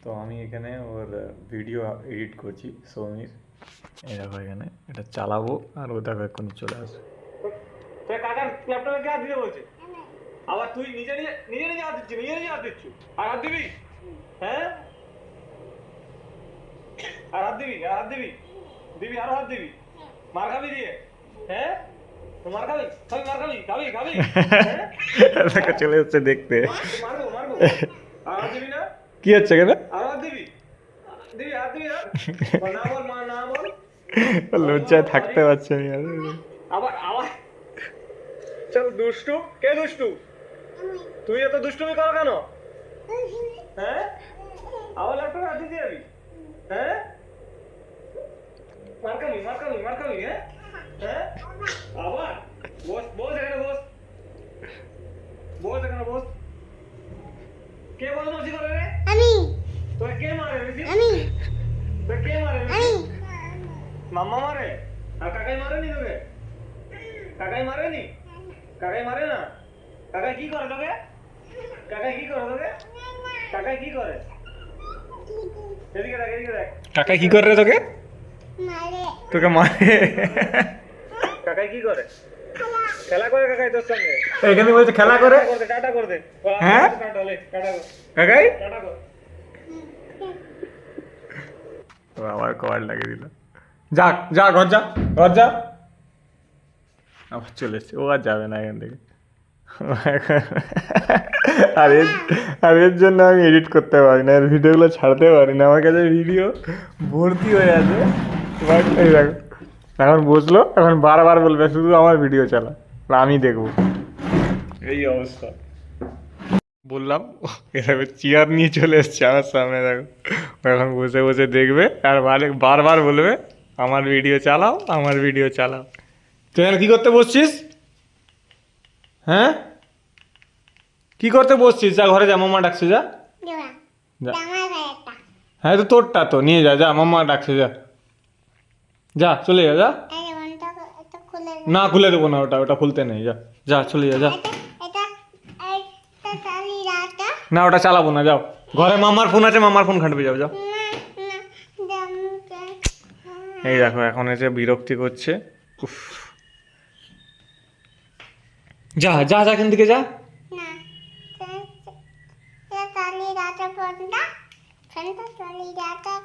তো আমি এখানে ওর ভিডিও এডিট করছি সৌমির। এই দেখো এখানে এটা চালাবো আর ও দেখো এক্ষুনি চলে আসবে। তুই কাকার ল্যাপটপে কে হাত দিতে বলছে? আবার তুই নিজে নিজে নিজে নিজে হাত দিচ্ছিস, নিজে নিজে হাত দিচ্ছিস। আর হাত দিবি? হ্যাঁ, আর হাত দিবি, আর হাত দিবি, দিবি আরো হাত দিবি, মার খাবি দিয়ে। হ্যাঁ, তো মার খাবি, খাবি মার খাবি, খাবি খাবি। হ্যাঁ, দেখো চলে যাচ্ছে দেখতে। মারবো মারবো। আর হাত দিবি না? কি হচ্ছে এখানে? আর হাত দিবি, দিবি হাত দিবি না? না বল মা, না বল। লজ্জায় থাকতে পারছি আমি আর। আবার আবার চল। দুষ্টু কে? দুষ্টু তুই এত দুষ্টুমি করো কেন? হ্যাঁ, আবার ল্যাপটপে হাত দিতে যাবি? হ্যাঁ, মার খাবি, মার খাবি, মার খাবি। হ্যাঁ হ্যাঁ, আবার বস, বস এখানে বস, বস এখানে বস। কে বদমাশি করে রে? আমি তোকে কে মারে রে? আমি তোকে কে মারে রে? আমি মাম্মা মারে? আর কাকাই মারেনি তোকে? কাকাই মারেনি? কাকাই মারে না? কাকাই কি করে তোকে? কাকাই কি করে তোকে? কাকাই কি করে? এদিকে দেখ, এদিকে দেখ। কাকা কি করে রে তোকে? মারে তোকে মারে? কাকাই কি করে? খেলা করে কাকাই তোর সঙ্গে। এখানে বলছে খেলা করে। টাটা করে দে। হ্যাঁ? টাটা লে, টাটা কর, কাকাই টাটা কর। ও আবার কল লাগিয়ে দিল। যা যা ঘর যা, ঘর যা। আবার চলে এসছে, ও আর যাবে না এখান থেকে। আর এর আর এর জন্য আমি এডিট করতে পারি না, এর ভিডিওগুলো ছাড়তে পারি না। আমার কাছে ভিডিও ভর্তি হয়ে আছে। এবার এই দেখো এখন বসলো, এখন বারবার বলবে শুধু আমার ভিডিও চালা, আমি দেখবো। এই অবস্থা। বললাম এভাবে চেয়ার নিয়ে চলে এসছে আমার সামনে, দেখো ও এখন বসে বসে দেখবে আর বারবার বলবে আমার ভিডিও চালাও, আমার ভিডিও চালাও। তুই এখন কী করতে বসছিস? হ্যাঁ, কি করতে বসছিস? যা ঘরে যা, মাম্মা ডাকছে, যা দেওয়া যা। আমার একটা হ্যাঁ তো তোরটা তো নিয়ে যা, যা মাম্মা ডাকছে, যা যা চলে যা, যা। এই মনটা এটা খুলে না খুলে দেবো না, ওটা ওটা খুলতে নেই, যা যা চলে যা, যা। এটা এটা চালি রাতা না ওটা চালাবো না, যাও। ঘরে মামার ফোন আছে, মামার ফোন ঘাঁটবে, যাও যাও। না না দমকে এই দেখো এখন এসে বিরক্তি করছে। উফ। যা যা যা এখান থেকে যা। না এটা চালি রাতা কোনটা? কোনটা চালি রাতা?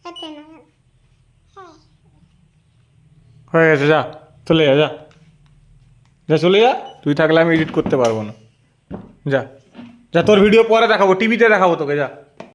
এটা না হ্যাঁ হয়ে গেছে, যা চলে যা, যা যা চলে যা। তুই থাকলে আমি এডিট করতে পারবো না। যা যা, তোর ভিডিও পরে দেখাবো, টিভিতে দেখাবো তোকে, যা।